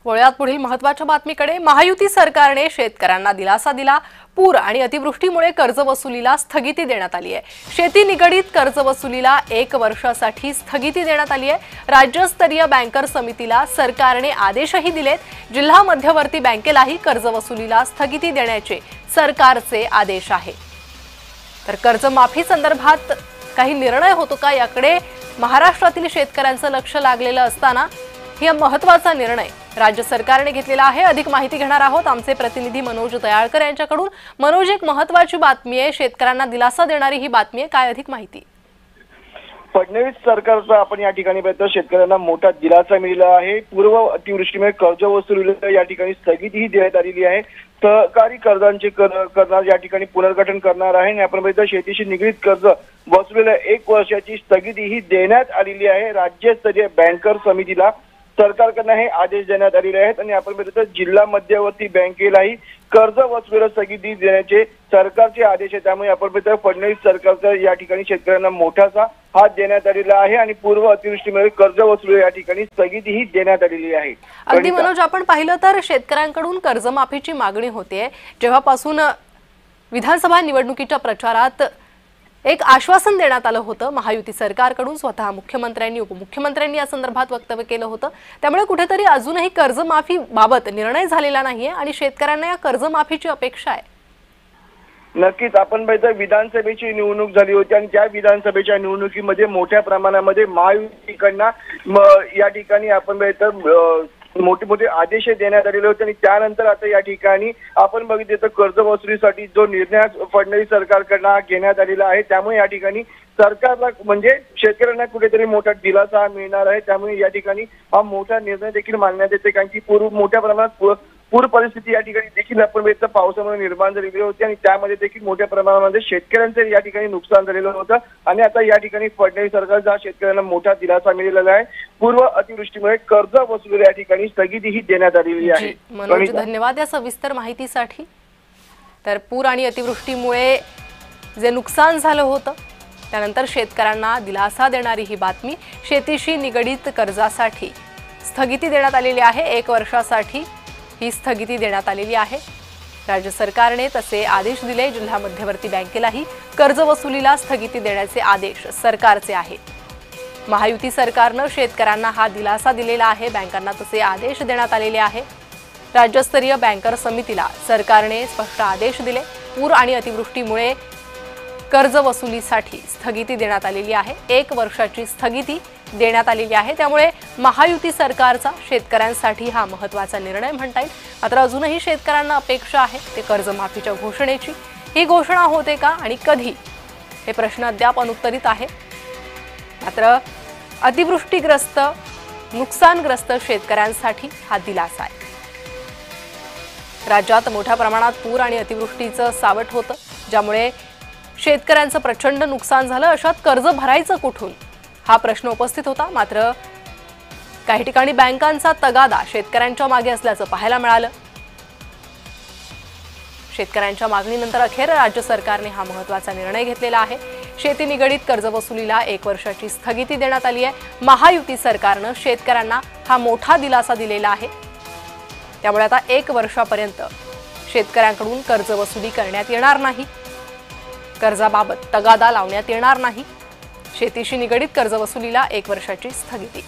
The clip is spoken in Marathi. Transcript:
वळूयात पुढील महत्त्वाच्या बातमीकडे। महायुती सरकारने शेतकऱ्यांना दिलासा दिला। पूर आणि अतिवृष्टीमुळे कर्जवसुलीला स्थगिती देण्यात आली आहे। शेती निगडित कर्जवसुलीला 1 वर्षासाठी स्थगिती देण्यात आली आहे। राज्यस्तरीय बँकर समितीला सरकारने आदेशही दिलेत। जिल्हा मध्यवर्ती बँकेलाही कर्जवसुलीला स्थगिती देण्याचे सरकारचे आदेश आहे। तर कर्जमाफी संदर्भात काही निर्णय होतो का याकडे महाराष्ट्रातील शेतकऱ्यांचं लक्ष लागलेलं असताना हा महत्त्वाचा निर्णय राज्य सरकारने घेतलेला आहे। अधिक माहिती घेणार आहोत आमचे प्रतिनिधी मनोज दयाळकर यांच्याकडून। मनोज, एक महत्त्वाची बातमी आहे, शेतकऱ्यांना दिलासा देणारी ही बातमी आहे, काय अधिक माहिती? फडणवीस सरकारचा आपण या ठिकाणी पाहतो, शेतकऱ्यांना मोठा दिलासा मिळाला आहे। पूर्व अतिवृष्टीमुळे कर्ज वसुलीला या ठिकाणी स्थगितीही देण्यात आलेली आहे। सहकारी कर्जांचे करणार या ठिकाणी पुनर्गठन करणार आहे। आपण पाहतो शेतीशी निगडीत कर्ज वसुलीला 1 वर्षाची स्थगितीही देण्यात आलेली आहे। राज्यस्तरीय बँकर समितीला सरकारकडून हे आदेश देण्यात आलेले आहेत आणि आपण पाहतो जिल्हा मध्यवर्ती बँकेलाही कर्ज वसुलीला स्थगिती देण्याचे सरकारचे आदेश आहेत। त्यामुळे आपण पाहतो फडणवीस सरकारचा या ठिकाणी शेतकऱ्यांना मोठासा हात देण्यात आलेला आहे आणि पूर्व अतिवृष्टीमुळे कर्ज वसुली या ठिकाणी स्थगितीही देण्यात आलेली आहे। अगदी मनोज, आपण पाहिलं तर शेतकऱ्यांकडून कर्जमाफीची मागणी होते। जेव्हापासून विधानसभा निवडणुकीच्या प्रचारात एक आश्वासन देण्यात आलं होतं महायुती सरकारकडून, स्वतः मुख्यमंत्र्यांनी उपमुख्यमंत्र्यांनी या संदर्भात वक्तव्य केलं होतं। त्यामुळे कुठेतरी अजूनही कर्जमाफी बाबत निर्णय झालेला नाहीये आणि शेतकऱ्यांना या कर्जमाफीची अपेक्षा आहे। नक्कीच आपण पाहिलं विधानसभेची निवडणूक झाली होती आणि त्या विधानसभेच्या निवडणुकीमध्ये मोठ्या प्रमाणामध्ये महायुतीकडून या ठिकाणी आपण पाहिलं मोठे मोठे आदेश देण्यात आलेले होते आणि त्यानंतर आता या ठिकाणी आपण बघितलं तर कर्ज वसुलीसाठी जो निर्णय फडणवीस सरकारकडून घेण्यात आलेला आहे, त्यामुळे या ठिकाणी सरकारला म्हणजे शेतकऱ्यांना कुठेतरी मोठा दिलासा मिळणार आहे। त्यामुळे या ठिकाणी हा मोठा निर्णय देखील मानण्यात येते, कारण की मोठ्या प्रमाणात पूर परिस्थिती या ठिकाणी देखील आपण बघितलं पावसामुळे निर्माण झालेली होती आणि त्यामध्ये देखील मोठ्या प्रमाणामध्ये शेतकऱ्यांचे या ठिकाणी नुकसान झालेलं होतं आणि आता या ठिकाणी फडणवीस सरकारचा शेतकऱ्यांना मोठा दिलासा मिळालेला आहे। पूर्व अतिवृष्टीमुळे कर्ज वसुली या ठिकाणी स्थगितीही देण्यात आलेली आहे। मनोज, धन्यवाद या सविस्तर माहितीसाठी। तर पूर आणि अतिवृष्टीमुळे जे नुकसान झालं होतं त्यानंतर शेतकऱ्यांना दिलासा देणारी ही बातमी। शेतीशी निगडीत कर्जासाठी स्थगिती देण्यात आलेली आहे, 1 वर्षासाठी ही स्थगिती देण्यात आलेली आहे। राज्य सरकारने तसे आदेश दिले। जिल्हा मध्यवर्ती बँकेलाही कर्ज वसुलीला स्थगिती देण्याचे आदेश सरकारचे आहेत। महायुती सरकारने शेतकऱ्यांना हा दिलासा दिलेला आहे, बँकांना तसे आदेश देण्यात आलेले आहे। राज्यस्तरीय बँकर समितीला सरकारने स्पष्ट आदेश दिले। पूर आणि अतिवृष्टीमुळे कर्ज वसुलीसाठी स्थगिती देण्यात आलेली आहे, 1 वर्षाची स्थगिती देण्यात आलेली आहे। त्यामुळे महायुती सरकारचा शेतकऱ्यांसाठी हा महत्त्वाचा निर्णय म्हणता येईल। मात्र अजूनही शेतकऱ्यांना अपेक्षा आहे ते कर्जमाफीच्या घोषणेची। ही घोषणा होते का आणि कधी, हे प्रश्न अद्याप अनुत्तरित आहे। मात्र अतिवृष्टीग्रस्त नुकसानग्रस्त शेतकऱ्यांसाठी हा दिलासा आहे। राज्यात मोठ्या प्रमाणात पूर आणि अतिवृष्टीचं सावट होतं, ज्यामुळे शेतकऱ्यांचं प्रचंड नुकसान झालं। अशात कर्ज भरायचं कुठून हा प्रश्न उपस्थित होता। मात्र काही ठिकाणी बँकांचा तगादा शेतकऱ्यांच्या मागे असल्याचं पाहायला मिळालं। शेतकऱ्यांच्या मागणीनंतर अखेर राज्य सरकारने हा महत्त्वाचा निर्णय घेतलेला आहे। शेती निगडीत कर्जवसुलीला 1 वर्षाची स्थगिती देण्यात आली आहे। महायुती सरकारने शेतकऱ्यांना हा मोठा दिलासा दिलेला आहे। त्यामुळे आता 1 वर्षापर्यंत शेतकऱ्यांकडून कर्जवसुली करण्यात येणार नाही, कर्जाबाबत तगादा लावण्यात येणार नाही। शेतीशी निगडीत कर्जवसुलीला 1 वर्षाची स्थगिती।